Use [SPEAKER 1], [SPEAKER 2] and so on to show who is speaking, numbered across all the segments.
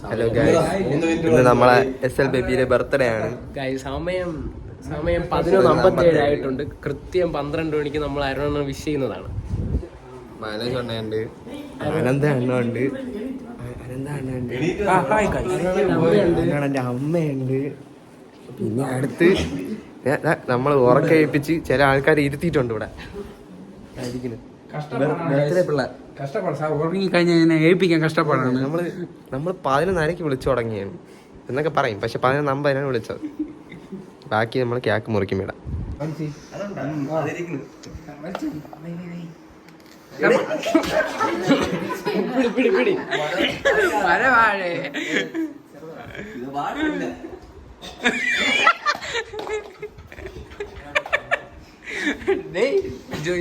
[SPEAKER 1] Hello guys, ഇന്ന് നമ്മളെ SL ബേബിയുടെ ബർത്ത്ഡേ ആണ്.
[SPEAKER 2] സമയം 11:57 ആയിട്ടുണ്ട്. കൃത്യം 12 മണിക്ക് നമ്മൾ അരുണെണ്ണ വിഷ് ചെയ്യുന്നതാണ്.
[SPEAKER 1] മനോജ് അണ്ണയുണ്ട്, അനന്ത അണ്ണുണ്ട്, എൻ്റെ അമ്മയുണ്ട്. പിന്നെ അടുത്ത് നമ്മൾ ഉറക്കേൽപ്പിച്ച് ചില ആൾക്കാരെ ഇരുത്തിയിട്ടുണ്ട് ഇവിടെ.
[SPEAKER 3] ഉറങ്ങി കഴിഞ്ഞാൽ ഏൽപ്പിക്കാൻ കഷ്ടപ്പാടാണ്.
[SPEAKER 1] നമ്മൾ 11:30 വിളിച്ചു തുടങ്ങിയാണ് എന്നൊക്കെ പറയും, പക്ഷെ 11:50 വിളിച്ചത്. ബാക്കി നമ്മൾ കേക്ക് മുറിക്കും ഇടാം.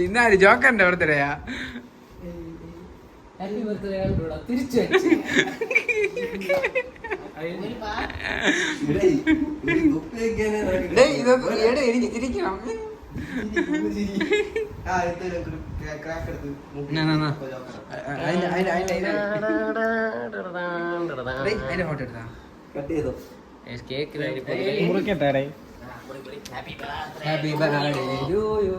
[SPEAKER 3] ഇന്നാര് ജോക്കറിന്റെ ബർത്ത്ഡേയാ? എനിക്ക് തിരിക്കണം. അതിന്റെ ഫോട്ടോ എടുത്താ മുറിക്കട്ടെ. Happy birthday to you.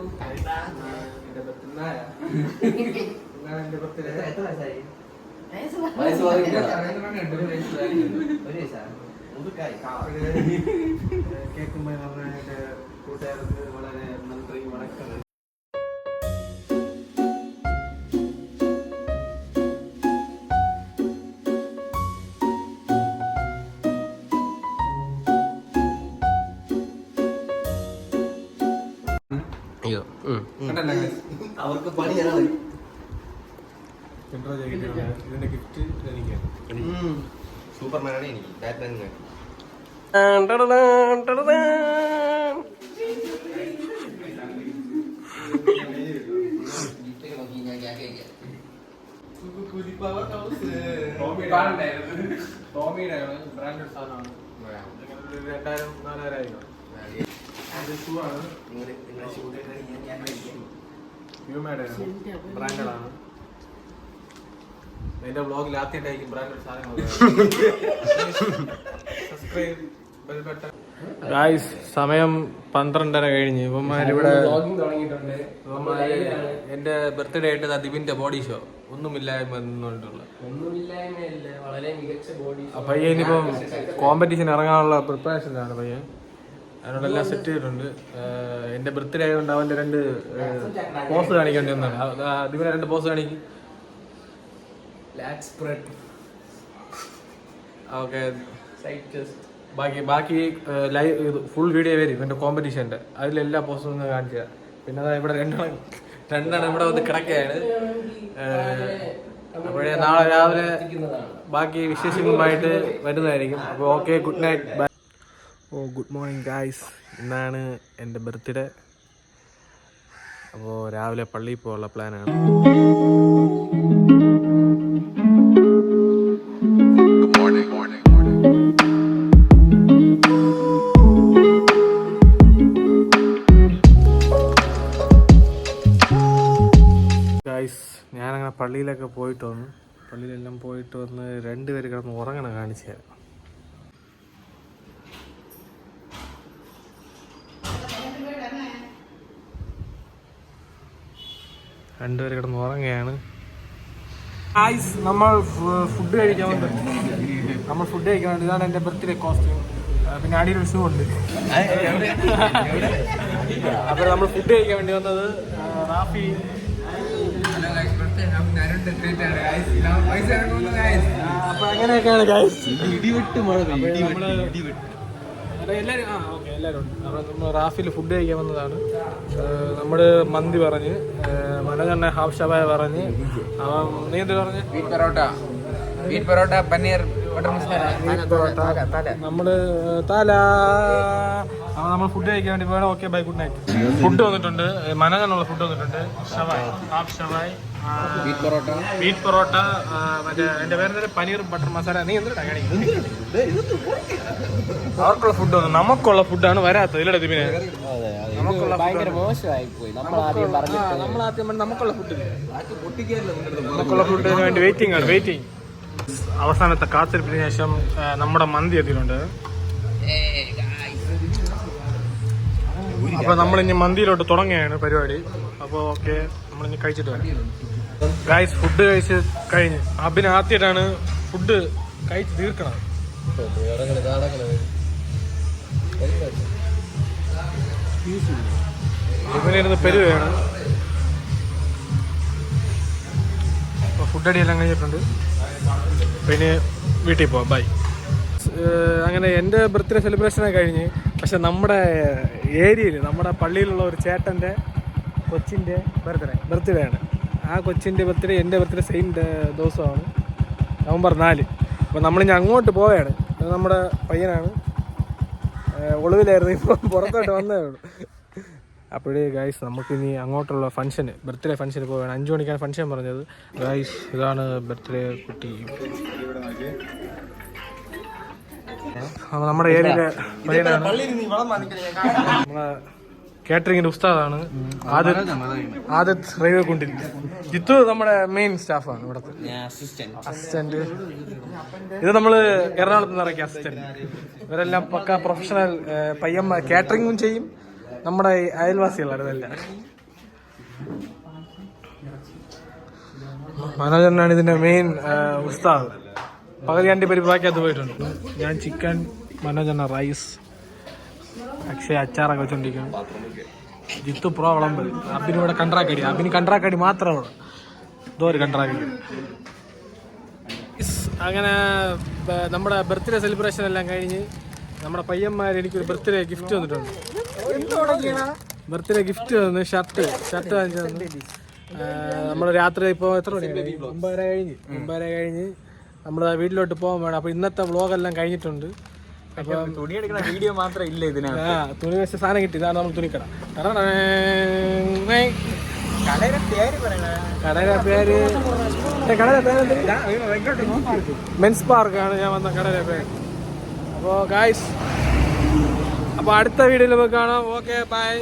[SPEAKER 1] കൂട്ടുകാർക്ക് വളരെ നന്ദി, വണക്കം. അവർക്ക് പണിയാണ്. ഇതിന്റെ ഗിഫ്റ്റ് സൂപ്പർമാനാണ്, എനിക്ക് ബാറ്റ്മാൻ. ടോമിയുടെ ബ്രാൻഡഡ് സാധനമാണ്. 2000-4000 ബ്രാൻഡഡ് ആണ്. എന്റെ വ്ളോഗിൽ ആദ്യമായിട്ടായിരിക്കും ബ്രാൻഡഡ് സാധനങ്ങൾ. ഗായ്സ്, സമയം 12:30 കഴിഞ്ഞ്. ഇവന്മാരിവിടെ എന്റെ ബർത്ത്ഡേ ആയിട്ട് ദിബിന്റെ ബോഡി ഷോ ഒന്നുമില്ലായ്മ എന്നുകൊണ്ടുള്ള പയ്യൻ ഇനിയിപ്പം കോമ്പറ്റീഷൻ ഇറങ്ങാനുള്ള പ്രിപ്പറേഷനിലാണ് പയ്യൻ. അതിനോടെല്ലാം സെറ്റ് ചെയ്തിട്ടുണ്ട്. എന്റെ ബർത്ത്ഡേ ആയതുകൊണ്ട് അവന്റെ 2 പോസ് കാണിക്കേണ്ടി വന്നാണ്. ദിബിനെ 2 പോസ് കാണിക്കും. ഓക്കെ, ബാക്കി ലൈവ് ഫുൾ വീഡിയോ വരും എന്റെ കോമ്പറ്റീഷന്റെ. അതിലെല്ലാ പോസ്റ്റും ഒന്ന് കാണിച്ചു തരാം. പിന്നെ അതാ ഇവിടെ രണ്ടെണ്ണം ഇവിടെ വന്ന് കിടക്കുകയാണ്. അപ്പോഴേ നാളെ രാവിലെ ബാക്കി വിശേഷങ്ങളുമായിട്ട് വരുന്നതായിരിക്കും. അപ്പോൾ okay, good night, bye. Good morning guys. ഇന്നാണ് എൻ്റെ ബർത്ത്ഡേ. അപ്പോൾ രാവിലെ പള്ളിയിൽ പോകാനുള്ള പ്ലാനാണ്. ഗായ്സ്, ഞാനങ്ങനെ പള്ളിയിലൊക്കെ പോയിട്ട് വന്നു. പള്ളിയിലെല്ലാം പോയിട്ട് വന്ന് 2 പേര് കിടന്ന് ഉറങ്ങണ കാണിച്ചു തരാം. രണ്ടുപേര് കിടന്ന് ഉറങ്ങുകയാണ്. നമ്മൾ ഫുഡ് കഴിക്കാൻ വേണ്ടി ഇതാണ് എൻ്റെ ബർത്ത്ഡേ കോസ്റ്റ്യൂം. പിന്നെ അടിയിലൊരു ഷൂ ഉണ്ട്. അപ്പോൾ നമ്മൾ ഫുഡ് കഴിക്കാൻ വേണ്ടി വന്നത് റാഫി. അപ്പൊ അങ്ങനെയൊക്കെയാണ് ഗൈസ്. എല്ലാവരും എല്ലാവരും ഉണ്ട്. അപ്പം നമ്മൾ റാഫിൽ ഫുഡ് കഴിക്കാൻ വന്നതാണ്. നമ്മൾ മന്തി പറഞ്ഞ്, മനോജ് ഹാഫ് ഷവായ പറഞ്ഞ്, നീ എന്ത് പറഞ്ഞ്? Beef parotta paneer butter masala. നമ്മള് നമ്മൾ ഫുഡ് കഴിക്കാൻ വേണ്ടി വേണം. Okay, bye, good night. Food വന്നിട്ടുണ്ട്, മനോജനുള്ള ഫുഡ് വന്നിട്ടുണ്ട്. ഷവായ്, ഹാഫ് ഷവായ്, ബീഫ് പൊറോട്ട, മറ്റേ എൻ്റെ പേര് പനീർ ബട്ടർ മസാല. നീ എന്തിനാ കാണിക്കുന്നത്? അവർക്കുള്ള ഫുഡ് വന്നു, നമുക്കുള്ള ഫുഡാണ് വരാത്തത്. ഇല്ലട പിന്നെ നമുക്കുള്ള നമുക്കുള്ള ഫുഡിന് വേണ്ടി വെയിറ്റിംഗ് ആണ്. അവസാനത്തെ കാത്തിരിപ്പിന് ശേഷം നമ്മുടെ മന്തി എത്തിയിട്ടുണ്ട്. അപ്പോൾ നമ്മളിനി മന്തിയിലോട്ട് തുടങ്ങുകയാണ് പരിപാടി. അപ്പോൾ ഓക്കെ, നമ്മളിനി കഴിച്ചിട്ട് വരാം. ഗൈസ്, ഫുഡ് കഴിച്ച് കഴിഞ്ഞ് അബിന് ആദ്യമായിട്ടാണ് ഫുഡ് കഴിച്ച് തീർക്കണത്. ഇവനിരുന്ന് പെരുവയാണ്. അപ്പോൾ ഫുഡ് അടിയെല്ലാം കഴിഞ്ഞിട്ടുണ്ട്. പിന്നെ വീട്ടിൽ പോവാം. ബൈ. അങ്ങനെ എൻ്റെ ബർത്ത്ഡേ സെലിബ്രേഷനൊക്കെ കഴിഞ്ഞ്, പക്ഷെ നമ്മുടെ ഏരിയയിൽ നമ്മുടെ പള്ളിയിലുള്ള ഒരു ചേട്ടൻ്റെ കൊച്ചിൻ്റെ ബർത്ത്ഡേ ആണ്. ആ കൊച്ചിൻ്റെ ബർത്ത്ഡേ എൻ്റെ ബർത്ത്ഡേ സെയിം ദിവസമാണ്, നവംബർ 4. അപ്പോൾ നമ്മളിനി അങ്ങോട്ട് പോവുകയാണ്. അത് നമ്മുടെ പയ്യനാണ്, ഒളിവിലായിരുന്നു, ഇപ്പം പുറത്തോട്ട് വന്നേ ഉള്ളൂ. അപ്പോഴേ ഗൈസ് നമുക്കിനി അങ്ങോട്ടുള്ള ഫംഗ്ഷന്, ബർത്ത്ഡേ ഫംഗ്ഷന് പോവുകയാണ്. 5 മണിക്കാണ് ഫംഗ്ഷൻ പറഞ്ഞത്. ഗൈസ്, ഇതാണ് ബർത്ത്ഡേ കുട്ടി. നമ്മുടെ ഏരിയയിലെ പയ്യനാണ്, നമ്മളെ കാറ്ററിങ്ങിന്റെ ഉസ്താദാണ് ആദിത് റെയിൽവേ കുണ്ടിൽ. ജിത്തു നമ്മുടെ മെയിൻ സ്റ്റാഫാണ് ഇവിടുത്തെ അസിസ്റ്റന്റ്. ഇത് നമ്മള് എറണാകുളത്ത് നിന്ന് ഇറക്കിയ അസിസ്റ്റന്റ്. ഇവരെല്ലാം പക്ക പ്രൊഫഷണൽ പയ്യന്മാർ, കാറ്ററിങ്ങും ചെയ്യും. നമ്മുടെ അയൽവാസികളാണ് ഇതെല്ലാം. മനോജനാണ് ഇതിന്റെ മെയിൻ ഉസ്താദ്. പകുതി അണ്ടി പരിപാടിക്കകത്ത് പോയിട്ടുണ്ട്. ഞാൻ ചിക്കൻ, മനോജന റൈസ്, അക്ഷയ അച്ചാറൊക്കെ വെച്ചോണ്ടിരിക്കണം. ജിത്തു പ്രോ വിളമ്പൽ. അബിനിവിടെ കണ്ട്രാക്കടി. അബിന് കണ്ട്രാക്കടി മാത്രമേ ഉള്ളൂ. ഇതോ ഒരു കണ്ട്രാക്കടി. അങ്ങനെ നമ്മുടെ ബർത്ത്ഡേ സെലിബ്രേഷൻ എല്ലാം കഴിഞ്ഞ് നമ്മുടെ പയ്യന്മാർ എനിക്കൊരു ബർത്ത്ഡേ ഗിഫ്റ്റ് വന്നിട്ടുണ്ട്. ബർത്ത്ഡേ ഗിഫ്റ്റ് വന്ന് ഷർട്ട് വാങ്ങിച്ചു തന്നു. നമ്മൾ രാത്രി ഇപ്പോൾ എത്ര മണിയാണ്? 9:30 കഴിഞ്ഞ് നമ്മുടെ വീട്ടിലോട്ട് പോകാൻ വേണം. അപ്പോൾ ഇന്നത്തെ വ്ളോഗെല്ലാം കഴിഞ്ഞിട്ടുണ്ട്. അപ്പം
[SPEAKER 3] തുണി എടുക്കുന്ന വീഡിയോ മാത്രം ഇല്ല ഇതിനകത്ത്.
[SPEAKER 1] തുണി വെച്ച സാധനം കിട്ടി. ഇതാണ് നമ്മൾ തുണിക്കട. കടയുടെ പേര് മെൻസ് പാർക്കാണ് ഞാൻ വന്ന കടയുടെ പേര്. അപ്പോൾ ഗായ്സ്, അപ്പോൾ അടുത്ത വീഡിയോയിൽ നമുക്ക് കാണാം. Okay, by.